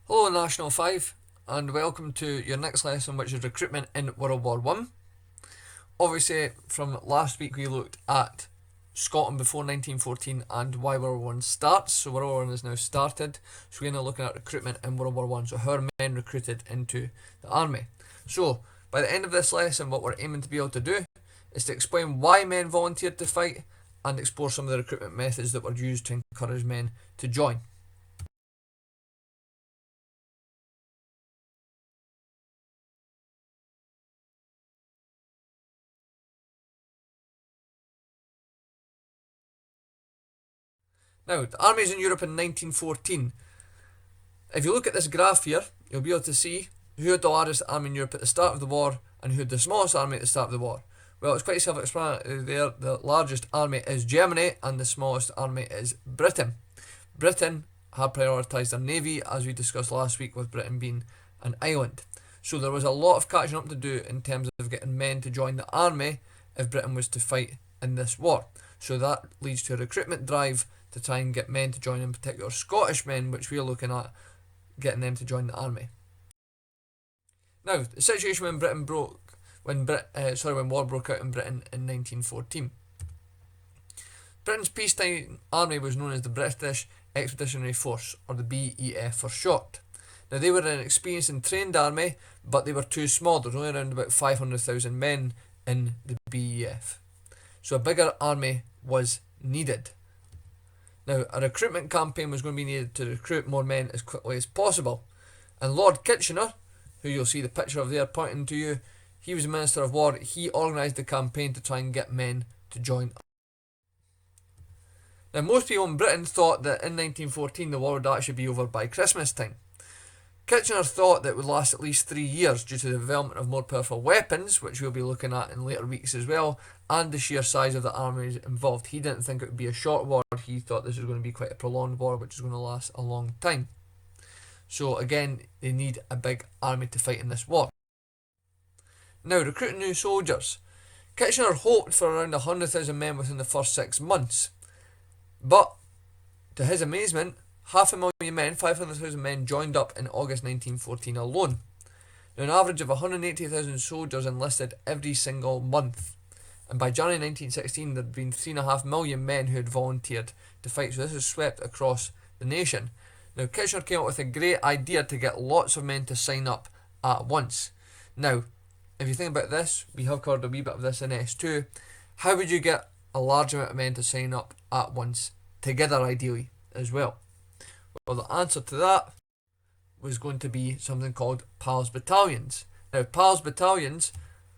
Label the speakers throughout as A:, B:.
A: Hello National 5 and welcome to your next lesson, which is recruitment in World War One. Obviously from last week we looked at Scotland before 1914 and why World War One starts. So World War One has now started, so we're now looking at recruitment in World War One. So how are men recruited into the army? So by the end of this lesson, what we're aiming to be able to do is to explain why men volunteered to fight and explore some of the recruitment methods that were used to encourage men to join. Now, the armies in Europe in 1914. If you look at this graph here, you'll be able to see who had the largest army in Europe at the start of the war and who had the smallest army at the start of the war. Well, it's quite self-explanatory there. The largest army is Germany and the smallest army is Britain. Britain had prioritised their navy, as we discussed last week, with Britain being an island. So there was a lot of catching up to do in terms of getting men to join the army if Britain was to fight in this war. So that leads to a recruitment drive to try and get men to join, in particular Scottish men, which we are looking at getting them to join the army. Now, the situation when war broke out in Britain in 1914. Britain's peacetime army was known as the British Expeditionary Force, or the BEF for short. Now, they were an experienced and trained army, but they were too small. There was only around about 500,000 men in the BEF. So a bigger army was needed. Now, a recruitment campaign was going to be needed to recruit more men as quickly as possible. And Lord Kitchener, who you'll see the picture of there pointing to you, he was the Minister of War. He organised the campaign to try and get men to join. Now, most people in Britain thought that in 1914 the war would actually be over by Christmas time. Kitchener thought that it would last at least 3 years due to the development of more powerful weapons, which we'll be looking at in later weeks as well, and the sheer size of the armies involved. He didn't think it would be a short war. He thought this was going to be quite a prolonged war, which is going to last a long time. So again, they need a big army to fight in this war. Now, recruiting new soldiers. Kitchener hoped for around 100,000 men within the first 6 months. But, to his amazement, 500,000 men, 500,000 men joined up in August 1914 alone. Now, an average of 180,000 soldiers enlisted every single month. And by January 1916, there had been 3.5 million men who had volunteered to fight. So this has swept across the nation. Now, Kitchener came up with a great idea to get lots of men to sign up at once. Now, if you think about this, we have covered a wee bit of this in S2. How would you get a large amount of men to sign up at once, together ideally, as well? Well, the answer to that was going to be something called Pals Battalions. Now, Pals Battalions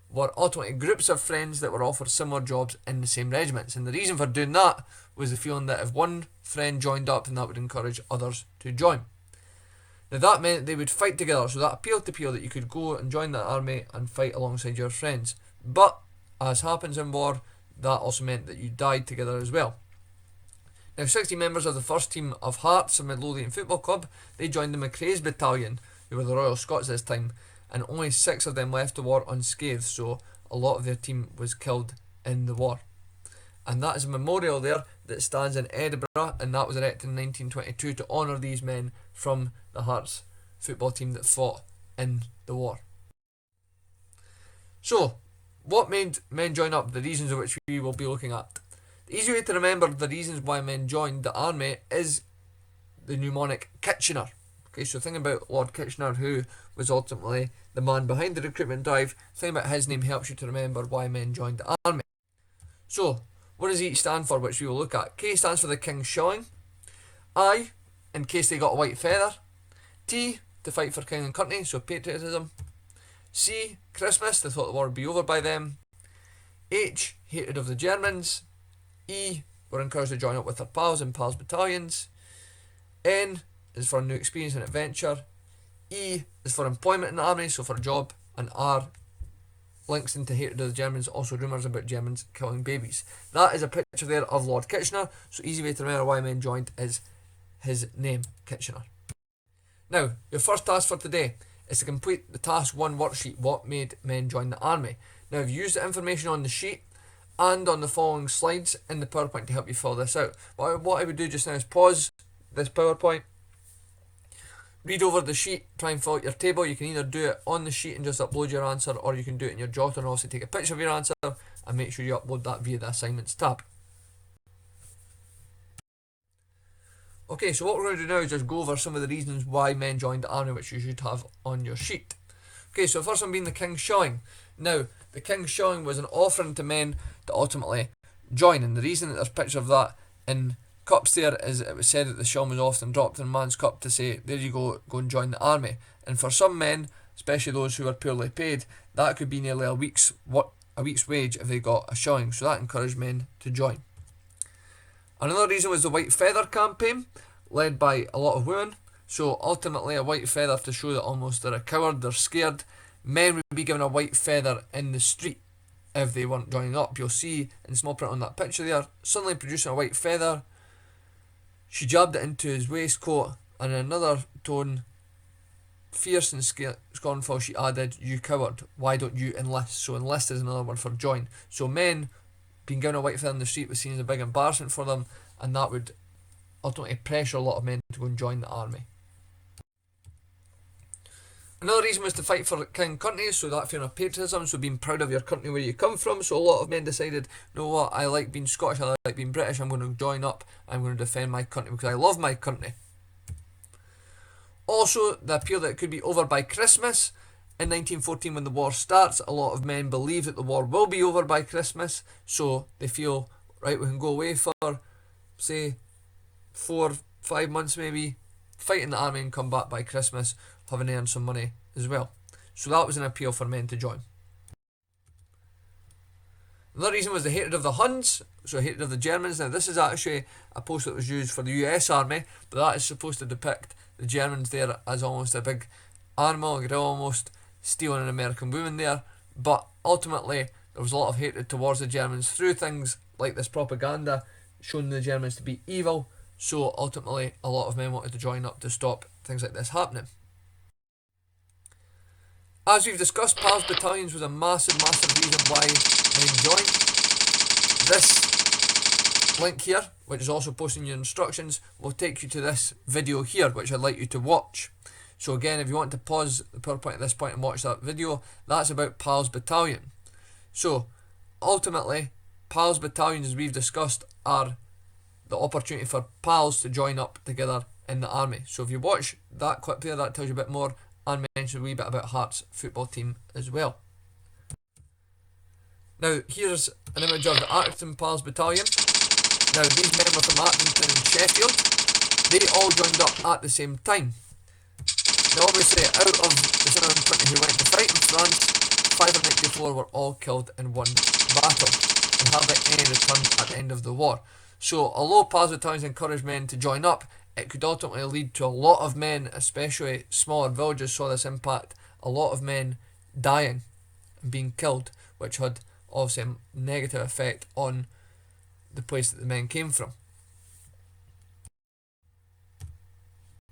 A: were ultimately groups of friends that were offered similar jobs in the same regiments. And the reason for doing that was the feeling that if one friend joined up, then that would encourage others to join. Now, that meant they would fight together, so that appealed to people that you could go and join that army and fight alongside your friends. But, as happens in war, that also meant that you died together as well. Now, 60 members of the first team of Hearts, a Midlothian football club, they joined the Macrae's Battalion, who were the Royal Scots this time, and only 6 of them left the war unscathed, so a lot of their team was killed in the war. And that is a memorial there that stands in Edinburgh, and that was erected in 1922 to honour these men from the Hearts football team that fought in the war. So, what made men join up? The reasons of which we will be looking at. The easy way to remember the reasons why men joined the army is the mnemonic Kitchener. Okay, so think about Lord Kitchener, who was ultimately the man behind the recruitment drive. Think about his name helps you to remember why men joined the army. So, what does each stand for, which we will look at? K stands for the King's Shilling. I, in case they got a white feather. T, to fight for king and country, so patriotism. C, Christmas, they thought the war would be over by then. H, hatred of the Germans. E, were encouraged to join up with their pals in Pals Battalions. N is for new experience and adventure. E is for employment in the army, so for a job. And R links into hatred of the Germans, also rumours about Germans killing babies. That is a picture there of Lord Kitchener, so easy way to remember why men joined is his name, Kitchener. Now, your first task for today is to complete the task 1 worksheet, what made men join the army. Now, I've used the information on the sheet and on the following slides in the PowerPoint to help you fill this out. What I would do just now is pause this PowerPoint, read over the sheet, try and fill out your table. You can either do it on the sheet and just upload your answer, or you can do it in your jotter and also take a picture of your answer and make sure you upload that via the assignments tab. Okay, so what we're going to do now is just go over some of the reasons why men joined the army, which you should have on your sheet. Okay, so the first one being the King's Shilling. Now, the King's Shilling was an offering to men to ultimately join, and the reason that there's a picture of that in cups there is it was said that the shilling was often dropped in a man's cup to say, there you go and join the army. And for some men, especially those who are poorly paid, that could be nearly a week's wage if they got a shilling, so that encouraged men to join. Another reason was the white feather campaign, led by a lot of women. So ultimately a white feather to show that almost they're a coward, they're scared. Men would be given a white feather in the street if they weren't joining up. You'll see in small print on that picture there, suddenly producing a white feather. She jabbed it into his waistcoat, and in another tone, fierce and scornful, she added, "You coward, why don't you enlist?" So enlist is another word for join. So men being given a white feather in the street was seen as a big embarrassment for them, and that would ultimately pressure a lot of men to go and join the army. Another reason was to fight for king and country, so that feeling of patriotism, so being proud of your country where you come from. So a lot of men decided, you know what, I like being Scottish, I like being British, I'm going to join up, I'm going to defend my country because I love my country. Also, the appeal that it could be over by Christmas. In 1914, when the war starts, a lot of men believe that the war will be over by Christmas, so they feel, right, we can go away for, say, 4-5 months maybe, fight in the army and come back by Christmas, having earned some money as well. So that was an appeal for men to join. Another reason was the hatred of the Huns, so hatred of the Germans. Now this is actually a post that was used for the US Army, but that is supposed to depict the Germans there as almost a big animal, like almost stealing an American woman there. But ultimately there was a lot of hatred towards the Germans through things like this propaganda showing the Germans to be evil. So ultimately a lot of men wanted to join up to stop things like this happening. As we've discussed, Pals Battalions was a massive reason why men joined. This link here, which is also posted in your instructions, will take you to this video here, which I'd like you to watch. So again, if you want to pause the PowerPoint at this point and watch that video, that's about Pals Battalion. So ultimately, Pals Battalions, as we've discussed, are the opportunity for pals to join up together in the army. So if you watch that clip there, that tells you a bit more, and mention a wee bit about Hearts football team as well. Now here's an image of the Accrington Pals Battalion. Now these men were from Accrington and Sheffield. They all joined up at the same time. Now obviously out of the 720 who went to fight in France, 594 were all killed in one battle and hardly any returned at the end of the war. So although Pals Battalions encouraged men to join up, it could ultimately lead to a lot of men, especially smaller villages, saw this impact. A lot of men dying and being killed, which had obviously a negative effect on the place that the men came from.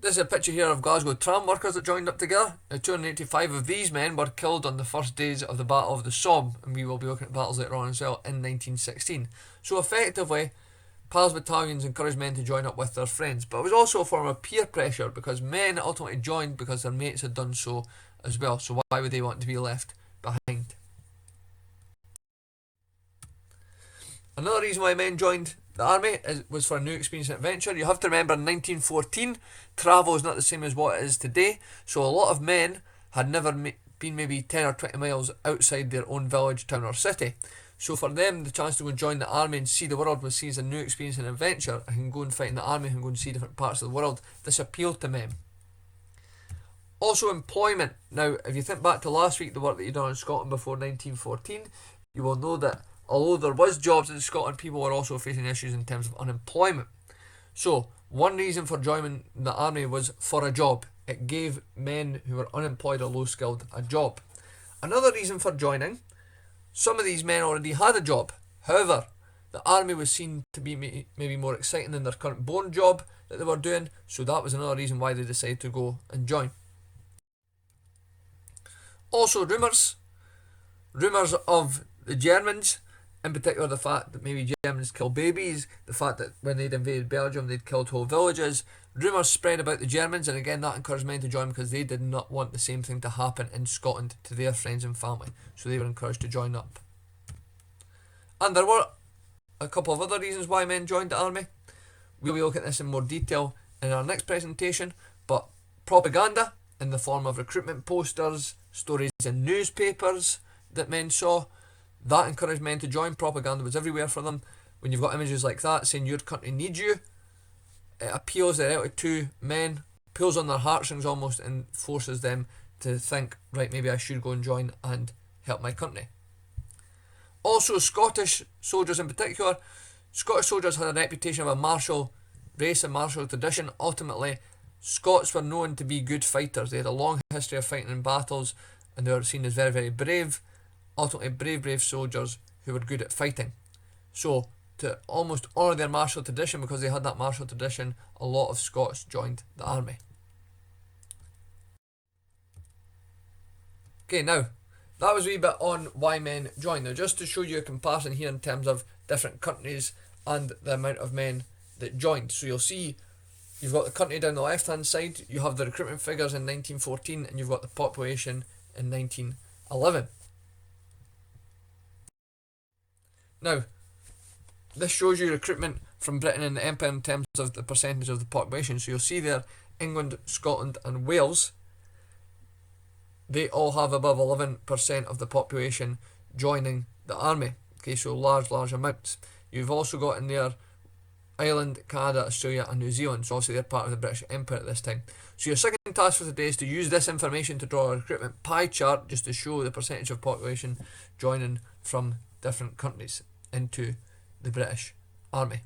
A: This is a picture here of Glasgow tram workers that joined up together. Now 285 of these men were killed on the first days of the Battle of the Somme, and we will be looking at battles later on as well in 1916. So effectively, Pals Battalions encouraged men to join up with their friends, but it was also a form of peer pressure because men ultimately joined because their mates had done so as well, so why would they want to be left behind? Another reason why men joined the army was for a new experience and adventure. You have to remember in 1914, travel is not the same as what it is today, so a lot of men had never been maybe 10 or 20 miles outside their own village, town or city. So for them, the chance to go and join the army and see the world was seen as a new experience and adventure. I can go and fight in the army, I can go and see different parts of the world. This appealed to men. Also employment. Now, if you think back to last week, the work that you done in Scotland before 1914, you will know that although there was jobs in Scotland, people were also facing issues in terms of unemployment. So, one reason for joining the army was for a job. It gave men who were unemployed or low-skilled a job. Another reason for joining, some of these men already had a job. However, the army was seen to be maybe more exciting than their current born job that they were doing, so that was another reason why they decided to go and join. Also rumours of the Germans In particular, the fact that maybe Germans kill babies, the fact that when they'd invaded Belgium they'd killed whole villages. Rumours spread about the Germans, and again that encouraged men to join because they did not want the same thing to happen in Scotland to their friends and family, so they were encouraged to join up. And there were a couple of other reasons why men joined the army. We'll be looking at this in more detail in our next presentation, but propaganda in the form of recruitment posters, stories in newspapers that men saw, that encouraged men to join. Propaganda was everywhere for them. When you've got images like that saying your country needs you, it appeals directly to men, pulls on their heartstrings almost, and forces them to think, right, maybe I should go and join and help my country. Also, Scottish soldiers in particular. Scottish soldiers had a reputation of a martial race and martial tradition. Ultimately, Scots were known to be good fighters. They had a long history of fighting in battles, and they were seen as very, very brave. Ultimately, brave soldiers who were good at fighting. So, to almost honour their martial tradition, because they had that martial tradition, a lot of Scots joined the army. Okay, now, that was a wee bit on why men joined. Now, just to show you a comparison here in terms of different countries and the amount of men that joined. So you'll see, you've got the country down the left hand side, you have the recruitment figures in 1914, and you've got the population in 1911. Now, this shows you recruitment from Britain and the Empire in terms of the percentage of the population. So you'll see there, England, Scotland and Wales, they all have above 11% of the population joining the army. Okay, so large amounts. You've also got in there Ireland, Canada, Australia and New Zealand. So obviously they're part of the British Empire at this time. So your second task for today is to use this information to draw a recruitment pie chart, just to show the percentage of population joining from different countries into the British Army.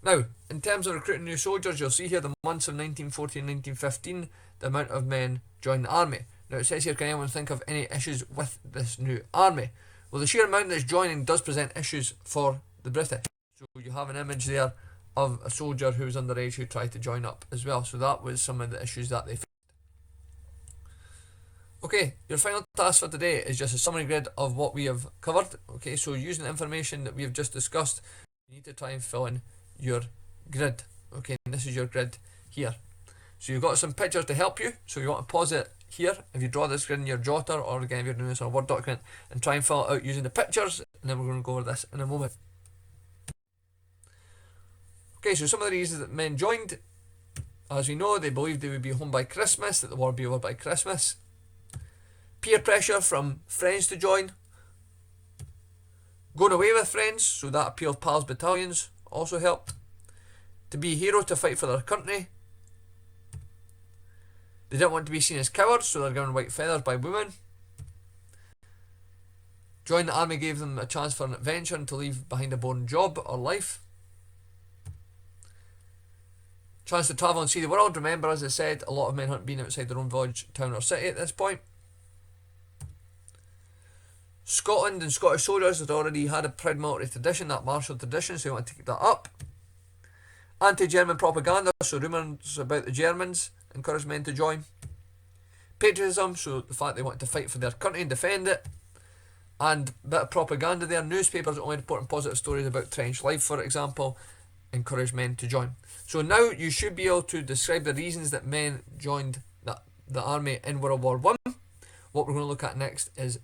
A: Now, in terms of recruiting new soldiers, you'll see here the months of 1914 and 1915, the amount of men joined the army. Now it says here, can anyone think of any issues with this new army? Well, the sheer amount that's joining does present issues for the British. So you have an image there of a soldier who was underage who tried to join up as well. So that was some of the issues that they faced. Okay, your final task for today is just a summary grid of what we have covered. Okay, so using the information that we have just discussed, you need to try and fill in your grid. Okay, and this is your grid here. So you've got some pictures to help you. So you want to pause it here if you draw this grid in your jotter, or again if you're doing this on a Word document, and try and fill it out using the pictures, and then we're going to go over this in a moment. Okay, so some of the reasons that men joined. As we know, they believed they would be home by Christmas, that the war would be over by Christmas. Peer pressure from friends to join. Going away with friends, so that appeal of Pals Battalions also helped. To be a hero, to fight for their country. They didn't want to be seen as cowards, so they're given white feathers by women. Joining the army gave them a chance for an adventure and to leave behind a boring job or life. Chance to travel and see the world. Remember, as I said, a lot of men hadn't been outside their own village, town or city at this point. Scotland and Scottish soldiers had already had a proud military tradition, that martial tradition, so they want to keep that up. Anti-German propaganda, so rumours about the Germans encouraged men to join. Patriotism, so the fact they wanted to fight for their country and defend it. And a bit of propaganda there. Newspapers only reporting positive stories about trench life, for example, encouraged men to join. So now you should be able to describe the reasons that men joined the army in World War I. What we're going to look at next is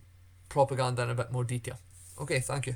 A: propaganda in a bit more detail. Okay, thank you.